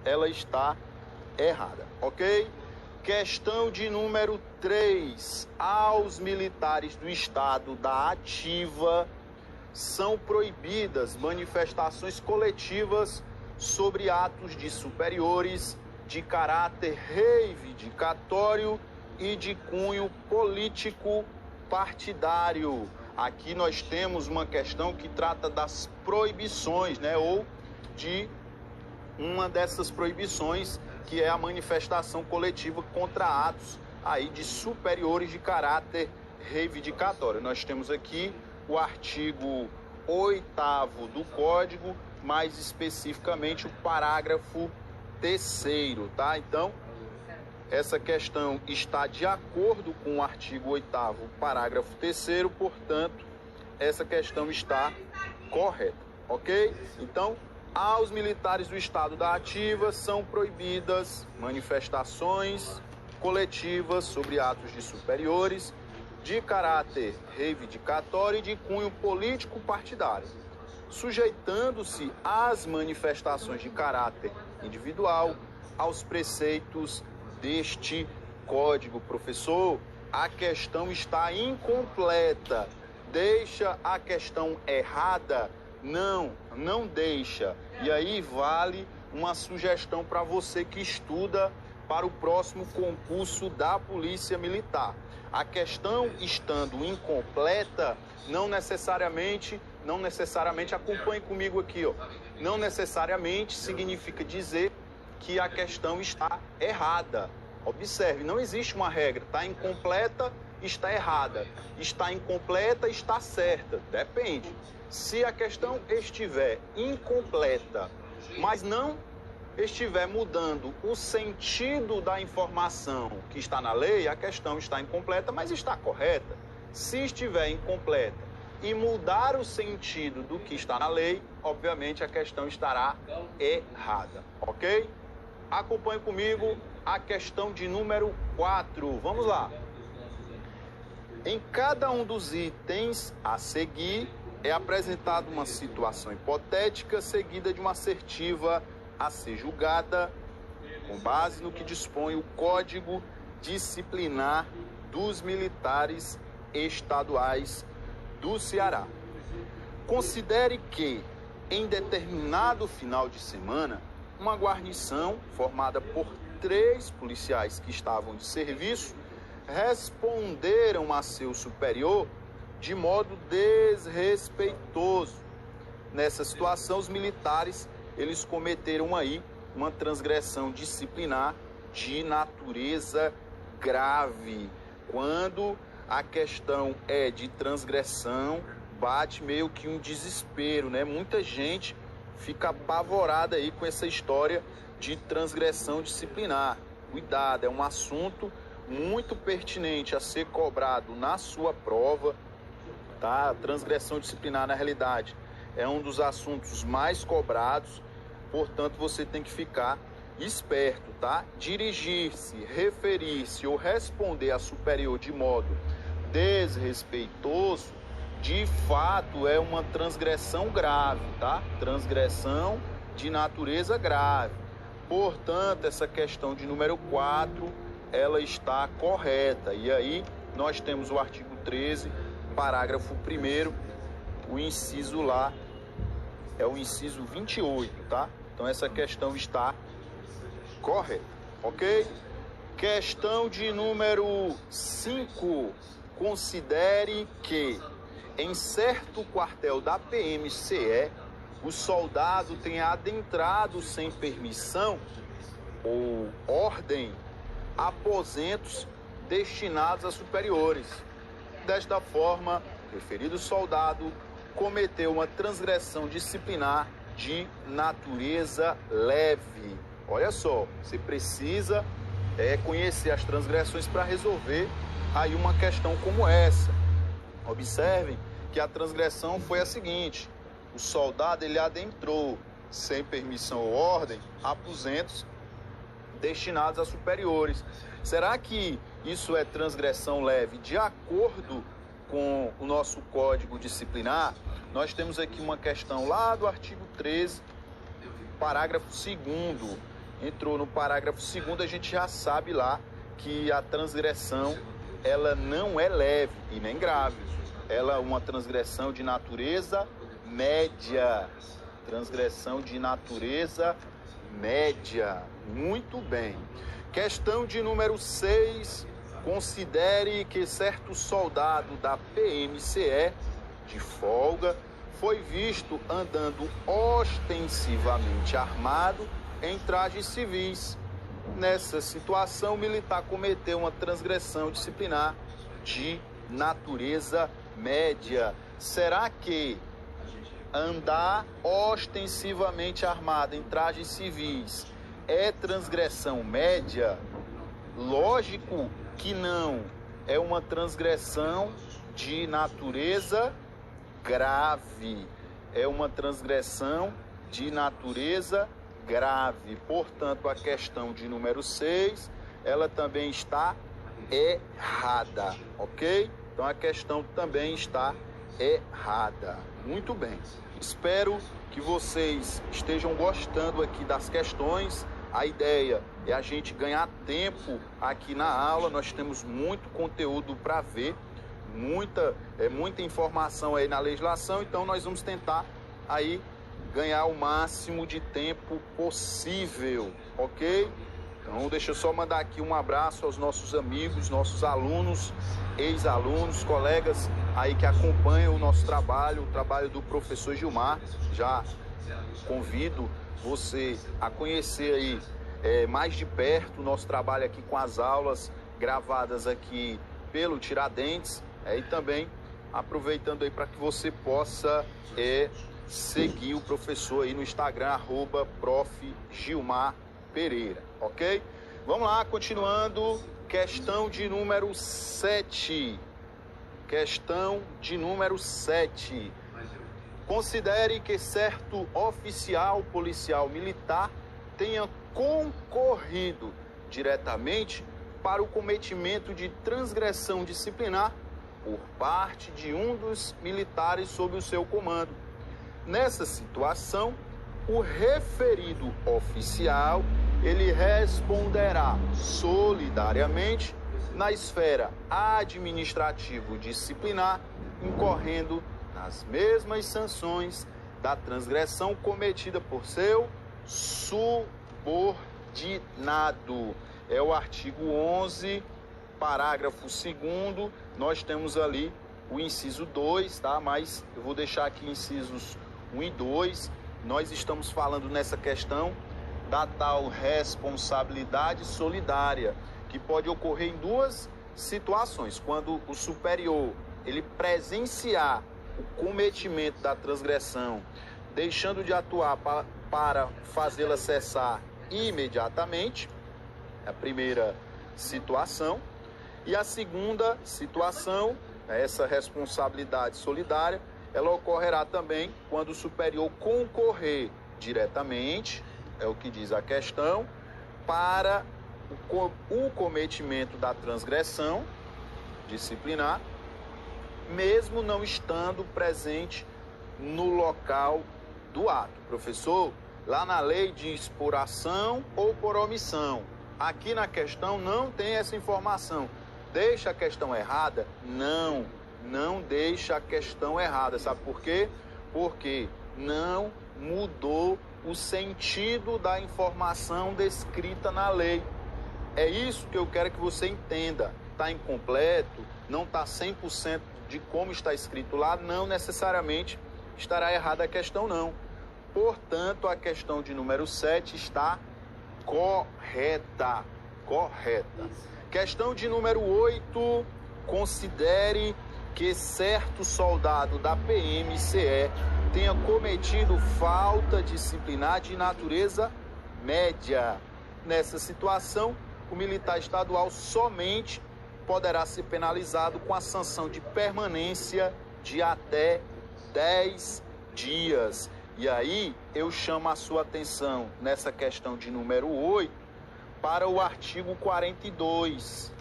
ela está errada, ok? Questão de número 3. Aos militares do estado da ativa são proibidas manifestações coletivas sobre atos de superiores de caráter reivindicatório e de cunho político partidário. Aqui nós temos uma questão que trata das proibições, né? Ou de uma dessas proibições, que é a manifestação coletiva contra atos aí de superiores de caráter reivindicatório. Nós temos aqui o artigo 8º do Código, mais especificamente o parágrafo 3º, tá? Então, essa questão está de acordo com o artigo 8º, parágrafo 3º, portanto, essa questão está correta, ok? Então, aos militares do estado da ativa são proibidas manifestações coletivas sobre atos de superiores de caráter reivindicatório e de cunho político partidário, sujeitando-se às manifestações de caráter individual aos preceitos deste código. Professor, a questão está incompleta. Deixa a questão errada? Não deixa. E aí vale uma sugestão para você que estuda para o próximo concurso da Polícia Militar. A questão estando incompleta, não necessariamente, acompanhe comigo aqui, ó. Não necessariamente significa dizer que a questão está errada. Observe, não existe uma regra. Está incompleta, está errada. Está incompleta, está certa. Depende. Se a questão estiver incompleta, mas não estiver mudando o sentido da informação que está na lei, a questão está incompleta, mas está correta. Se estiver incompleta e mudar o sentido do que está na lei, obviamente a questão estará errada, ok? Acompanhe comigo a questão de número 4. Vamos lá. Em cada um dos itens a seguir, é apresentada uma situação hipotética seguida de uma assertiva a ser julgada com base no que dispõe o Código Disciplinar dos Militares Estaduais do Ceará. Considere que, em determinado final de semana, uma guarnição formada por 3 policiais que estavam de serviço responderam a seu superior de modo desrespeitoso. Nessa situação, os militares, eles cometeram aí uma transgressão disciplinar de natureza grave. Quando a questão é de transgressão, bate meio que um desespero, né? Muita gente fica apavorada aí com essa história de transgressão disciplinar. Cuidado, é um assunto muito pertinente a ser cobrado na sua prova, tá? A transgressão disciplinar, na realidade, é um dos assuntos mais cobrados, portanto, você tem que ficar esperto, tá? Dirigir-se, referir-se ou responder a superior de modo desrespeitoso, de fato, é uma transgressão grave, tá? Transgressão de natureza grave. Portanto, essa questão de número 4, ela está correta. E aí, nós temos o artigo 13, parágrafo 1º, o inciso lá é o inciso 28, tá? Então, essa questão está correta, ok? Questão de número 5. Considere que, em certo quartel da PMCE, o soldado tenha adentrado sem permissão ou ordem aposentos destinados a superiores. Desta forma, o referido soldado cometeu uma transgressão disciplinar de natureza leve. Olha só, você precisa conhecer as transgressões para resolver aí uma questão como essa. Observem que a transgressão foi a seguinte: o soldado ele adentrou sem permissão ou ordem aposentos destinados a superiores. Será que isso é transgressão leve? De acordo com o nosso Código Disciplinar, nós temos aqui uma questão lá do artigo 13, parágrafo 2º, entrou no parágrafo 2º, a gente já sabe lá que a transgressão, ela não é leve e nem grave. Ela é uma transgressão de natureza média. Transgressão de natureza média. Muito bem. Questão de número 6. Considere que certo soldado da PMCE, de folga, foi visto andando ostensivamente armado em trajes civis. Nessa situação, o militar cometeu uma transgressão disciplinar de natureza média. Será que andar ostensivamente armado em trajes civis é transgressão média? Lógico que não. É uma transgressão de natureza grave. É uma transgressão de natureza grave. Portanto, a questão de número 6, ela também está errada, ok? Então, a questão também está errada. Muito bem. Espero que vocês estejam gostando aqui das questões. A ideia é a gente ganhar tempo aqui na aula. Nós temos muito conteúdo para ver, muita informação aí na legislação. Então, nós vamos tentar aí ganhar o máximo de tempo possível, ok? Então, deixa eu só mandar aqui um abraço aos nossos amigos, nossos alunos, ex-alunos, colegas aí que acompanham o nosso trabalho, o trabalho do professor Gilmar. Já convido você a conhecer aí mais de perto o nosso trabalho aqui com as aulas gravadas aqui pelo Tiradentes, e também aproveitando aí para que você possa seguir o professor aí no Instagram, @Prof. Gilmar Pereira, ok? Vamos lá, continuando, questão de número 7. Questão de número 7. Considere que certo oficial policial militar tenha concorrido diretamente para o cometimento de transgressão disciplinar por parte de um dos militares sob o seu comando. Nessa situação, o referido oficial, ele responderá solidariamente na esfera administrativo-disciplinar, incorrendo nas mesmas sanções da transgressão cometida por seu subordinado. É o artigo 11, parágrafo 2º, nós temos ali o inciso 2, tá? Mas eu vou deixar aqui incisos 1 e 2. Nós estamos falando nessa questão da tal responsabilidade solidária, que pode ocorrer em duas situações. Quando o superior, ele presenciar o cometimento da transgressão, deixando de atuar para fazê-la cessar imediatamente, a primeira situação. E a segunda situação, essa responsabilidade solidária, ela ocorrerá também quando o superior concorrer diretamente, é o que diz a questão, para o cometimento da transgressão disciplinar, mesmo não estando presente no local do ato. Professor, lá na lei diz por ação ou por omissão. Aqui na questão não tem essa informação. Deixa a questão errada? Não deixa a questão errada. Sabe por quê? Porque não mudou o sentido da informação descrita na lei. É isso que eu quero que você entenda. Está incompleto, não está 100% de como está escrito lá, não necessariamente estará errada a questão, não. Portanto, a questão de número 7 está correta. Questão de número 8. Considere que certo soldado da PMCE tenha cometido falta disciplinar de natureza média. Nessa situação, o militar estadual somente poderá ser penalizado com a sanção de permanência de até 10 dias. E aí eu chamo a sua atenção nessa questão de número 8 para o artigo 42.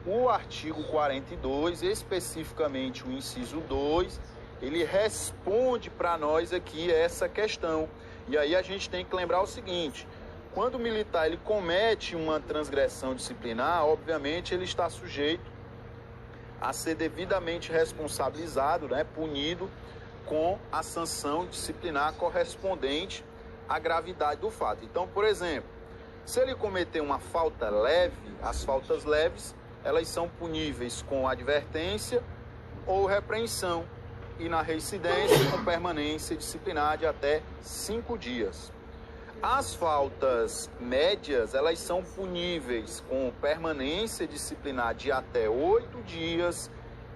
O artigo 42, especificamente o inciso 2, ele responde para nós aqui essa questão. E aí a gente tem que lembrar o seguinte: Quando o militar ele comete uma transgressão disciplinar, obviamente ele está sujeito a ser devidamente responsabilizado, né, punido com a sanção disciplinar correspondente à gravidade do fato. Então, por exemplo, se ele cometer uma falta leve, as faltas leves, elas são puníveis com advertência ou repreensão e na reincidência com permanência disciplinar de até 5 dias. As faltas médias, elas são puníveis com permanência disciplinar de até 8 dias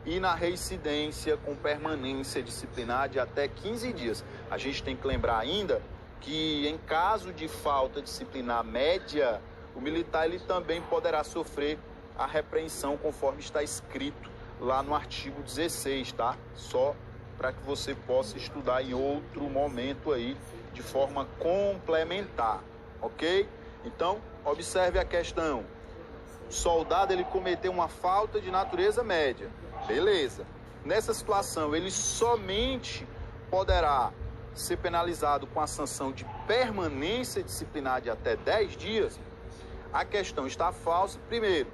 e na reincidência com permanência disciplinar de até 15 dias. A gente tem que lembrar ainda que em caso de falta disciplinar média, o militar ele também poderá sofrer a repreensão conforme está escrito lá no artigo 16, tá? Só para que você possa estudar em outro momento aí, de forma complementar, ok? Então, observe a questão. O soldado, ele cometeu uma falta de natureza média. Beleza. Nessa situação, ele somente poderá ser penalizado com a sanção de permanência disciplinar de até 10 dias. A questão está falsa. Primeiro,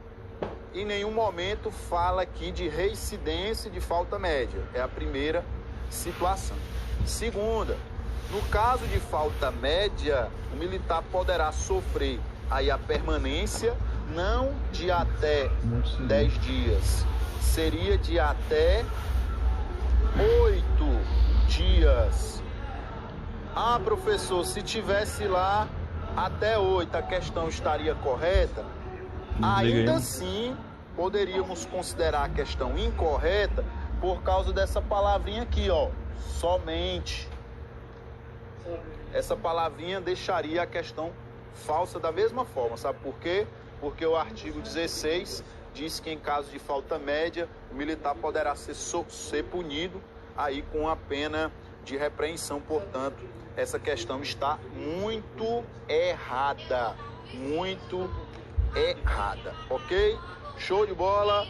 em nenhum momento fala aqui de reincidência de falta média. É a primeira situação. Segunda, no caso de falta média, o militar poderá sofrer aí a permanência não de até 10 dias, seria de até 8 dias. Ah, professor, se tivesse lá até 8, a questão estaria correta? Ainda assim, poderíamos considerar a questão incorreta por causa dessa palavrinha aqui, ó, somente. Essa palavrinha deixaria a questão falsa da mesma forma, sabe por quê? Porque o artigo 16 diz que em caso de falta média, o militar poderá ser punido aí com a pena de repreensão. Portanto, essa questão está muito errada, ok? Show de bola!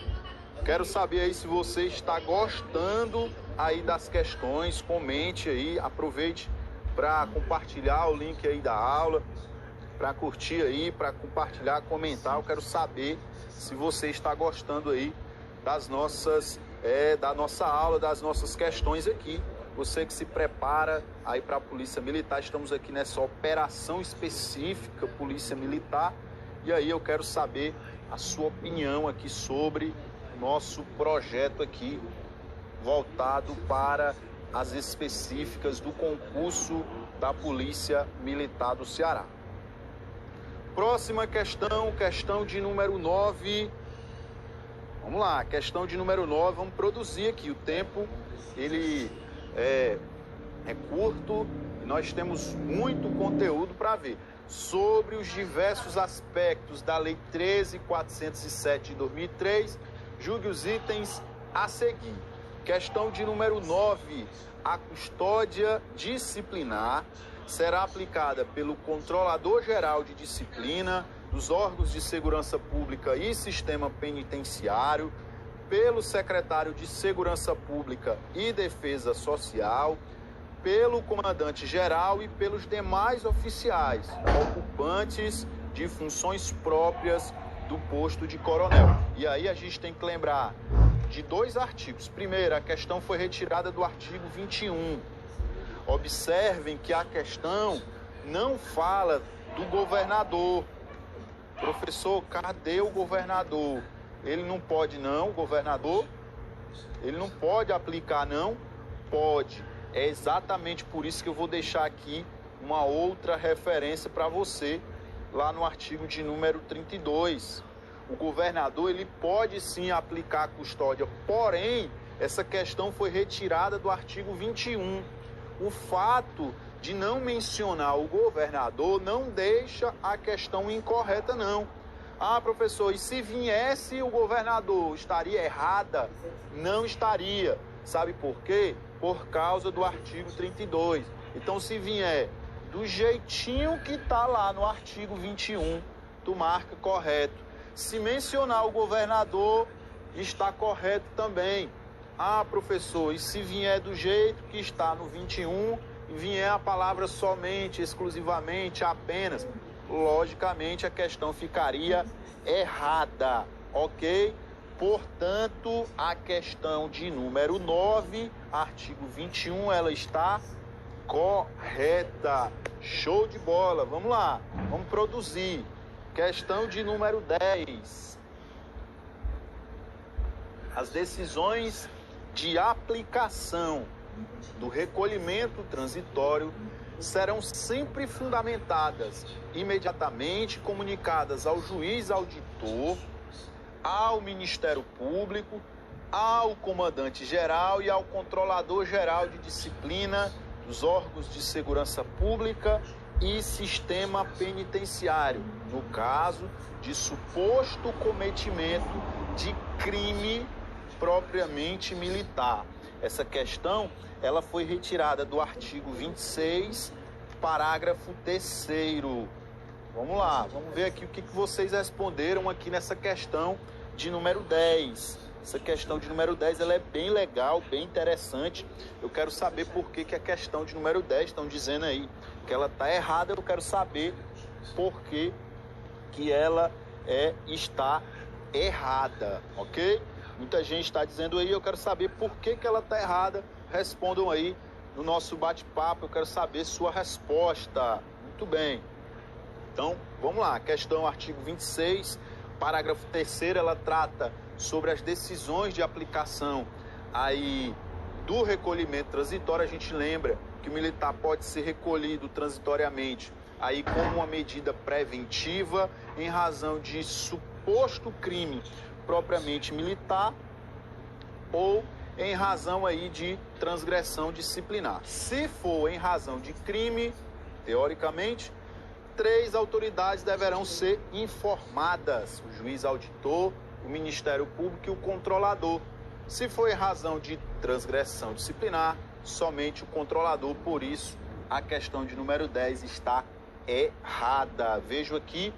Quero saber aí se você está gostando aí das questões, comente aí, aproveite para compartilhar o link aí da aula, para curtir aí, para compartilhar, comentar. Eu quero saber se você está gostando aí das nossas, da nossa aula, das nossas questões aqui. Você que se prepara aí para a Polícia Militar, estamos aqui nessa operação específica Polícia Militar, e aí eu quero saber a sua opinião aqui sobre o nosso projeto aqui, voltado para as específicas do concurso da Polícia Militar do Ceará. Próxima questão, questão de número 9. Vamos lá, questão de número 9, vamos produzir aqui. O tempo, ele é curto e nós temos muito conteúdo para ver sobre os diversos aspectos da Lei 13.407 de 2003. Julgue os itens a seguir. Questão de número 9. A custódia disciplinar será aplicada pelo Controlador-Geral de Disciplina dos órgãos de segurança pública e sistema penitenciário, pelo Secretário de Segurança Pública e Defesa Social, pelo Comandante-Geral e pelos demais oficiais ocupantes de funções próprias do posto de coronel. E aí a gente tem que lembrar de 2 artigos. Primeiro, a questão foi retirada do artigo 21. Observem que a questão não fala do governador. Professor, cadê o governador? Ele não pode não, o governador? Ele não pode aplicar não? Pode. É exatamente por isso que eu vou deixar aqui uma outra referência para você, lá no artigo de número 32. O governador, ele pode sim aplicar a custódia, porém, essa questão foi retirada do artigo 21. O fato de não mencionar o governador não deixa a questão incorreta, não. Ah, professor, e se viesse o governador, estaria errada? Não estaria. Sabe por quê? Por causa do artigo 32. Então, se vier do jeitinho que está lá no artigo 21, tu marca correto. Se mencionar o governador, está correto também. Ah, professor, e se vier do jeito que está no 21, e vier a palavra somente, exclusivamente, apenas, logicamente a questão ficaria errada, ok? Portanto, a questão de número 9, artigo 21, ela está correta. Show de bola. Vamos lá, vamos produzir. Questão de número 10. As decisões de aplicação do recolhimento transitório serão sempre fundamentadas, imediatamente comunicadas ao juiz auditor, ao Ministério Público, ao comandante-geral e ao controlador-geral de disciplina dos órgãos de segurança pública e sistema penitenciário, no caso de suposto cometimento de crime propriamente militar. Essa questão, ela foi retirada do artigo 26, parágrafo 3º. Vamos lá, vamos ver aqui o que vocês responderam aqui nessa questão de número 10. Essa questão de número 10, ela é bem legal, bem interessante. Eu quero saber por que a questão de número 10 estão dizendo aí que ela está errada. Eu quero saber por que ela está errada, ok? Muita gente está dizendo aí, eu quero saber por que ela está errada. Respondam aí no nosso bate-papo, eu quero saber sua resposta. Muito bem. Então, vamos lá. Questão artigo 26, parágrafo 3º, ela trata sobre as decisões de aplicação aí do recolhimento transitório. A gente lembra que o militar pode ser recolhido transitoriamente aí como uma medida preventiva em razão de suposto crime propriamente militar ou em razão aí de transgressão disciplinar. Se for em razão de crime, teoricamente, 3 autoridades deverão ser informadas: o juiz auditor, o Ministério Público e o controlador. Se for em razão de transgressão disciplinar, somente o controlador. Por isso, a questão de número 10 está errada. Vejo aqui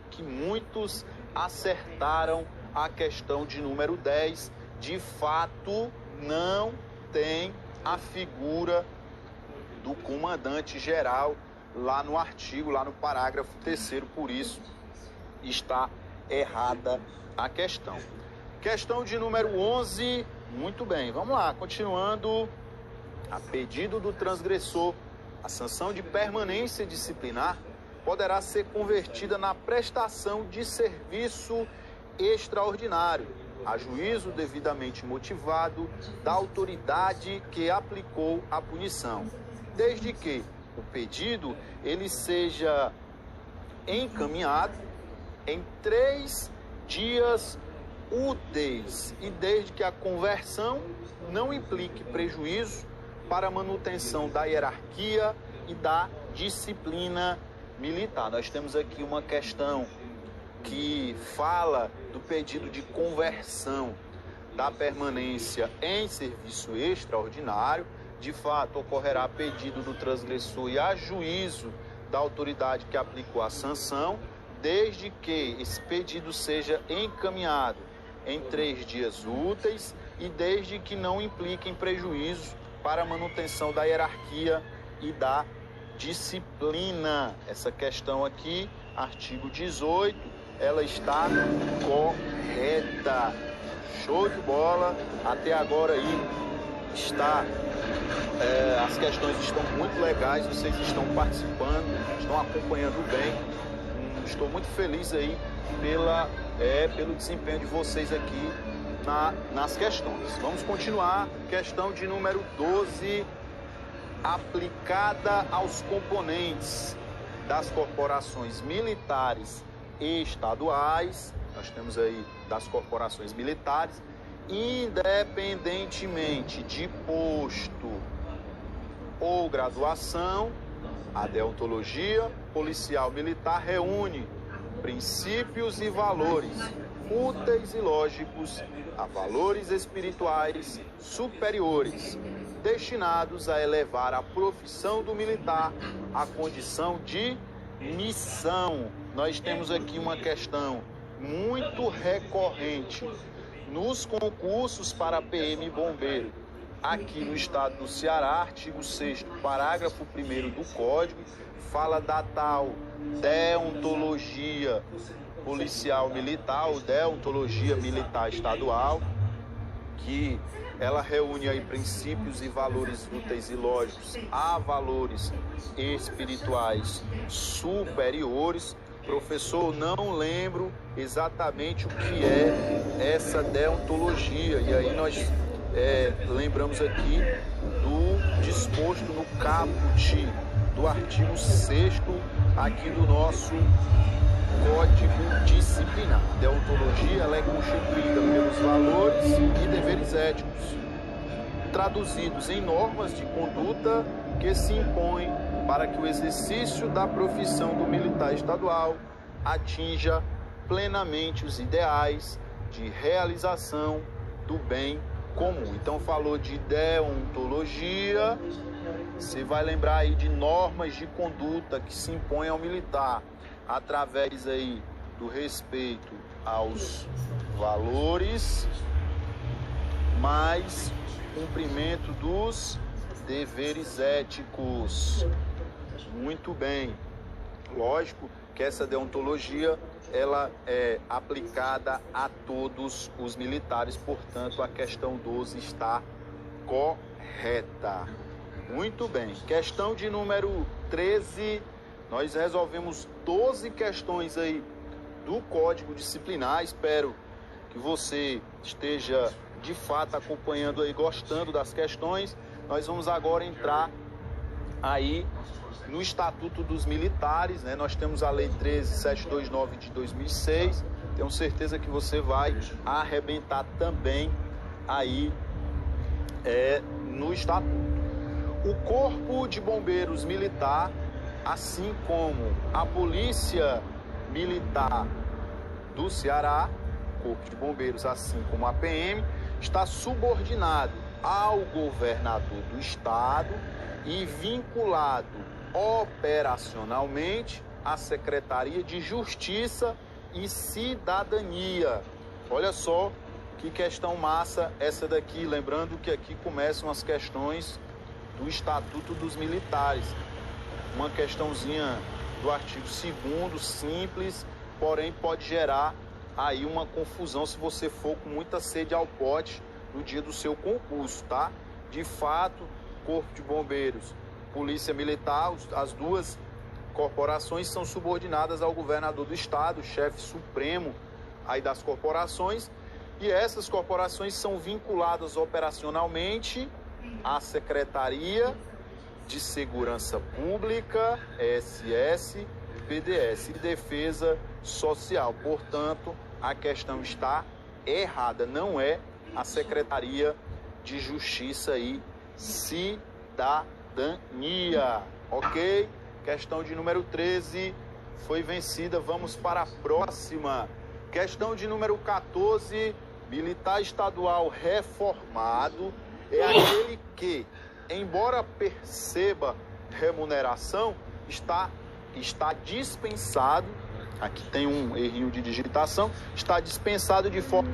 que muitos acertaram a questão de número 10. De fato, não tem a figura do comandante-geral lá no artigo, lá no parágrafo 3º, por isso está errada a questão. Questão de número 11, muito bem, vamos lá, continuando. A pedido do transgressor, a sanção de permanência disciplinar poderá ser convertida na prestação de serviço extraordinário, a juízo devidamente motivado da autoridade que aplicou a punição, desde que o pedido ele seja encaminhado em 3 dias úteis e desde que a conversão não implique prejuízo para a manutenção da hierarquia e da disciplina militar. Nós temos aqui uma questão que fala do pedido de conversão da permanência em serviço extraordinário. De fato, ocorrerá pedido do transgressor e a juízo da autoridade que aplicou a sanção, desde que esse pedido seja encaminhado em 3 dias úteis e desde que não implique em prejuízo para a manutenção da hierarquia e da disciplina. Essa questão aqui, artigo 18, ela está correta. Show de bola. Até agora aí está... as questões estão muito legais, vocês estão participando, estão acompanhando bem. Estou muito feliz aí pelo desempenho de vocês aqui nas questões. Vamos continuar. Questão de número 12, aplicada aos componentes das corporações militares e estaduais. Nós temos aí das corporações militares, independentemente de posto ou graduação, a deontologia policial militar reúne princípios e valores úteis e lógicos a valores espirituais superiores, destinados a elevar a profissão do militar à condição de missão. Nós temos aqui uma questão muito recorrente nos concursos para PM e bombeiro. aqui no estado do Ceará, artigo 6º, parágrafo 1º do Código, fala da tal deontologia policial militar, ou deontologia militar estadual, que ela reúne aí princípios e valores úteis e lógicos a valores espirituais superiores. Professor, não lembro exatamente o que é essa deontologia, e aí nós lembramos aqui do disposto no caput do artigo 6º aqui do nosso Código Disciplinar. A deontologia ela é constituída pelos valores e deveres éticos, traduzidos em normas de conduta que se impõem para que o exercício da profissão do militar estadual atinja plenamente os ideais de realização do bem comum. Então falou de deontologia, você vai lembrar aí de normas de conduta que se impõem ao militar através aí do respeito aos valores, mais cumprimento dos deveres éticos. Muito bem. Lógico que essa deontologia ela é aplicada a todos os militares, portanto a questão 12 está correta. Muito bem. Questão de número 13. Nós resolvemos 12 questões aí do Código Disciplinar. Espero que você esteja de fato acompanhando aí, gostando das questões. Nós vamos agora entrar aí no Estatuto dos Militares, né? Nós temos a Lei 13.729 de 2006. Tenho certeza que você vai arrebentar também aí no Estatuto. O Corpo de Bombeiros Militar, assim como a Polícia Militar do Ceará, Corpo de Bombeiros, assim como a PM, está subordinado ao governador do estado e vinculado operacionalmente à Secretaria de Justiça e Cidadania. Olha só que questão massa essa daqui, lembrando que aqui começam as questões do Estatuto dos Militares. Uma questãozinha do artigo 2º, simples, porém pode gerar aí uma confusão se você for com muita sede ao pote no dia do seu concurso, tá? De fato, Corpo de Bombeiros, Polícia Militar, as duas corporações são subordinadas ao governador do estado, chefe supremo aí das corporações, e essas corporações são vinculadas operacionalmente à Secretaria de Segurança Pública, SS, PDS e Defesa Social. Portanto, a questão está errada, não é a Secretaria de Justiça e Cidadania, ok? Questão de número 13 foi vencida, vamos para a próxima. Questão de número 14, militar estadual reformado é aquele que, embora perceba remuneração, está dispensado, aqui tem um errinho de digitação, está dispensado de forma